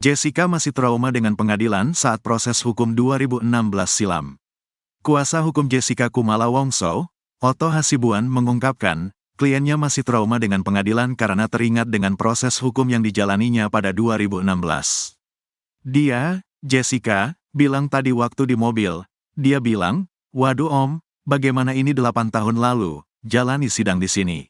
Jessica masih trauma dengan pengadilan saat proses hukum 2016 silam. Kuasa hukum Jessica Kumala Wongso, Otto Hasibuan mengungkapkan, kliennya masih trauma dengan pengadilan karena teringat dengan proses hukum yang dijalaninya pada 2016. Dia, Jessica, bilang tadi waktu di mobil, dia bilang, "Waduh Om, bagaimana ini 8 tahun lalu, jalani sidang di sini.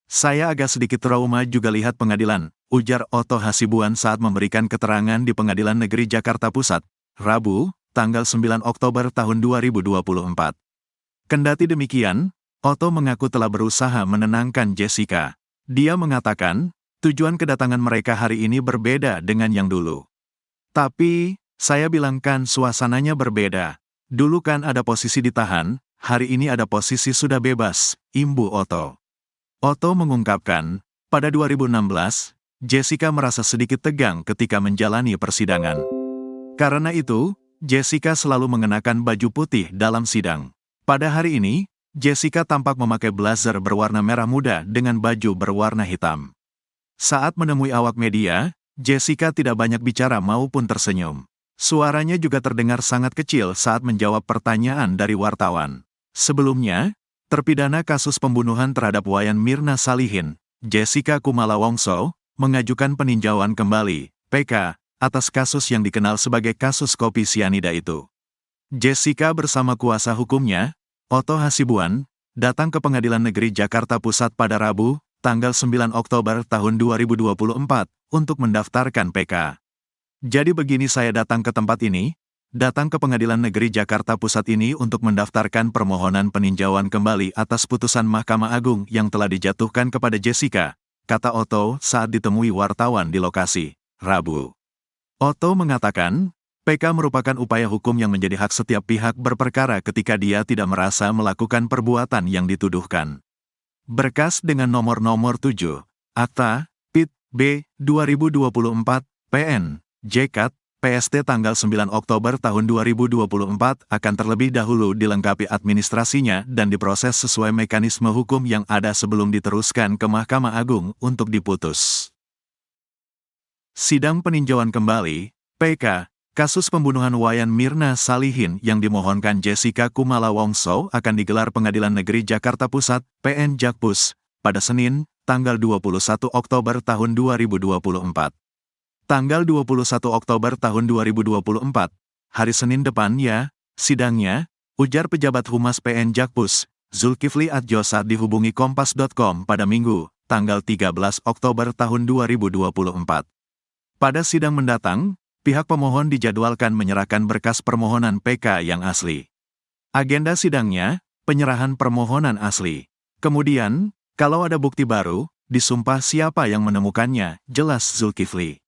Saya agak sedikit trauma juga lihat pengadilan," ujar Otto Hasibuan saat memberikan keterangan di Pengadilan Negeri Jakarta Pusat, Rabu, tanggal 9 Oktober tahun 2024. Kendati demikian, Otto mengaku telah berusaha menenangkan Jessica. Dia mengatakan, tujuan kedatangan mereka hari ini berbeda dengan yang dulu. "Tapi, saya bilang kan suasananya berbeda. Dulu kan ada posisi ditahan, hari ini ada posisi sudah bebas," imbu Otto. Otto mengungkapkan, pada 2016, Jessica merasa sedikit tegang ketika menjalani persidangan. Karena itu, Jessica selalu mengenakan baju putih dalam sidang. Pada hari ini, Jessica tampak memakai blazer berwarna merah muda dengan baju berwarna hitam. Saat menemui awak media, Jessica tidak banyak bicara maupun tersenyum. Suaranya juga terdengar sangat kecil saat menjawab pertanyaan dari wartawan. Sebelumnya, terpidana kasus pembunuhan terhadap Wayan Mirna Salihin, Jessica Kumala Wongso, mengajukan peninjauan kembali, PK, atas kasus yang dikenal sebagai kasus kopi sianida itu. Jessica bersama kuasa hukumnya, Otto Hasibuan, datang ke Pengadilan Negeri Jakarta Pusat pada Rabu, tanggal 9 Oktober tahun 2024, untuk mendaftarkan PK. "Jadi begini saya datang ke tempat ini, datang ke Pengadilan Negeri Jakarta Pusat ini untuk mendaftarkan permohonan peninjauan kembali atas putusan Mahkamah Agung yang telah dijatuhkan kepada Jessica," kata Otto saat ditemui wartawan di lokasi, Rabu. Otto mengatakan, PK merupakan upaya hukum yang menjadi hak setiap pihak berperkara ketika dia tidak merasa melakukan perbuatan yang dituduhkan. Berkas dengan nomor 7, Akta, PIT, B, 2024, PN, JKT, PST tanggal 9 Oktober tahun 2024 akan terlebih dahulu dilengkapi administrasinya dan diproses sesuai mekanisme hukum yang ada sebelum diteruskan ke Mahkamah Agung untuk diputus. Sidang peninjauan kembali, PK, kasus pembunuhan Wayan Mirna Salihin yang dimohonkan Jessica Kumala Wongso akan digelar Pengadilan Negeri Jakarta Pusat, PN Jakpus, pada Senin, tanggal 21 Oktober tahun 2024. Tanggal 21 Oktober tahun 2024, hari Senin depan ya, sidangnya, ujar pejabat Humas PN Jakpus, Zulkifli Adjo saat dihubungi Kompas.com pada Minggu, tanggal 13 Oktober tahun 2024. Pada sidang mendatang, pihak pemohon dijadwalkan menyerahkan berkas permohonan PK yang asli. Agenda sidangnya, penyerahan permohonan asli. Kemudian, kalau ada bukti baru, disumpah siapa yang menemukannya, jelas Zulkifli.